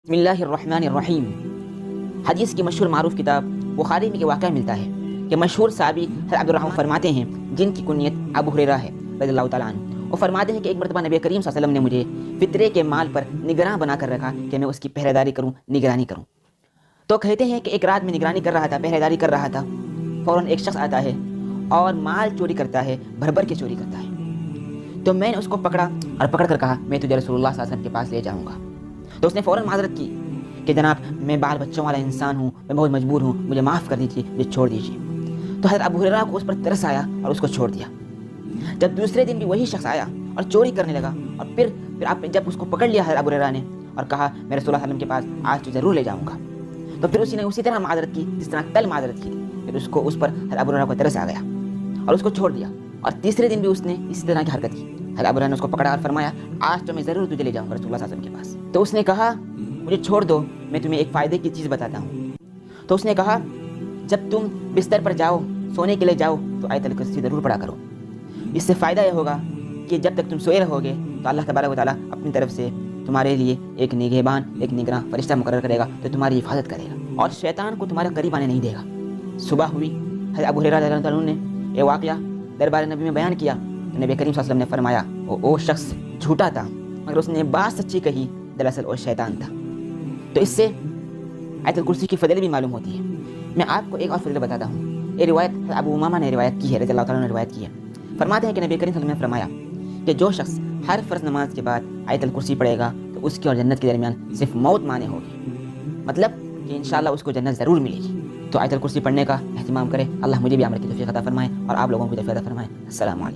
بسم اللہ الرحمن الرحیم۔ حدیث کی مشہور معروف کتاب بخاری میں یہ واقعہ ملتا ہے کہ مشہور صحابی حضرت عبد الرحمن فرماتے ہیں، جن کی کنیت ابو ہریرہ ہے رضی اللہ تعالیٰ عنہ۔ وہ فرماتے ہیں کہ ایک مرتبہ نبی کریم صلی اللہ علیہ وسلم نے مجھے فطرے کے مال پر نگراں بنا کر رکھا کہ میں اس کی پہرے داری کروں، نگرانی کروں۔ تو کہتے ہیں کہ ایک رات میں نگرانی کر رہا تھا، پہرے داری کر رہا تھا، فوراً ایک شخص آتا ہے اور مال چوری کرتا ہے، بھر بھر کے چوری کرتا ہے۔ تو میں نے اس کو پکڑا اور پکڑ کر کہا، میں تجھے رسول اللہ صلی اللہ علیہ وسلم کے پاس لے جاؤں گا۔ تو اس نے فوراً معذرت کی کہ جناب میں بال بچوں والا انسان ہوں، میں بہت مجبور ہوں، مجھے معاف کر دیجیے، مجھے چھوڑ دیجیے۔ تو حضرت ابو ہریرہ کو اس پر ترس آیا اور اس کو چھوڑ دیا۔ جب دوسرے دن بھی وہی شخص آیا اور چوری کرنے لگا، اور پھر آپ نے جب اس کو پکڑ لیا حضرت ابو ہریرہ نے اور کہا میں رسول اللہ صلی اللہ علیہ وسلم کے پاس آج تو ضرور لے جاؤں گا، تو پھر اسی نے اسی طرح معذرت کی جس طرح کل معذرت کی۔ پھر اس پر حضرت ابو ہریرہ کو ترس آ گیا اور اس کو چھوڑ دیا، اور تیسرے دن بھی اس نے اسی طرح کی حرکت کی۔ حضرت ابو ہریرہ نے اس کو پکڑا اور فرمایا آج تو میں ضرور تجھے لے جاؤں گا رسول اللہ صلی اللہ علیہ وسلم کے پاس۔ تو اس نے کہا مجھے چھوڑ دو، میں تمہیں ایک فائدے کی چیز بتاتا ہوں۔ تو اس نے کہا جب تم بستر پر جاؤ، سونے کے لیے جاؤ، تو آیت الکرسی ضرور پڑھا کرو۔ اس سے فائدہ یہ ہوگا کہ جب تک تم سوئے رہو گے تو اللہ تبارک و تعالیٰ اپنی طرف سے تمہارے لیے ایک نگہبان، ایک نگراں فرشتہ مقرر کرے گا تو تمہاری حفاظت کرے گا، اور شیطان کو تمہارے قریب آنے نہیں دے گا۔ صبح ہوئی، حضرت ابو ہریرہ رضی اللہ عنہ نے یہ واقعہ دربار نبی میں بیان کیا تو نبی کریم صلی اللہ علیہ وسلم نے فرمایا وہ شخص جھوٹا تھا مگر اس نے بات سچی کہی، دراصل وہ شیطان تھا۔ تو اس سے آیت الکرسی کی فضیلت بھی معلوم ہوتی ہے۔ میں آپ کو ایک اور فضیلت بتاتا ہوں۔ یہ روایت ابو امامہ نے روایت کی ہے، رضی اللہ تعالیٰ نے روایت کی ہے۔ فرماتے ہیں کہ نبی کریم صلی اللہ علیہ وسلم نے فرمایا کہ جو شخص ہر فرض نماز کے بعد آیت الکرسی پڑھے گا تو اس کی اور جنت کے درمیان صرف موت مانے ہوگی، مطلب کہ انشاءاللہ اس کو جنت ضرور ملے گی۔ تو آیت الکرسی پڑھنے کا اہتمام کرے۔ اللہ مجھے بھی عمل کی توفیق عطا فرمائے اور آپ لوگوں کو بھی توفیق عطا فرمائے۔ السلام علیکم۔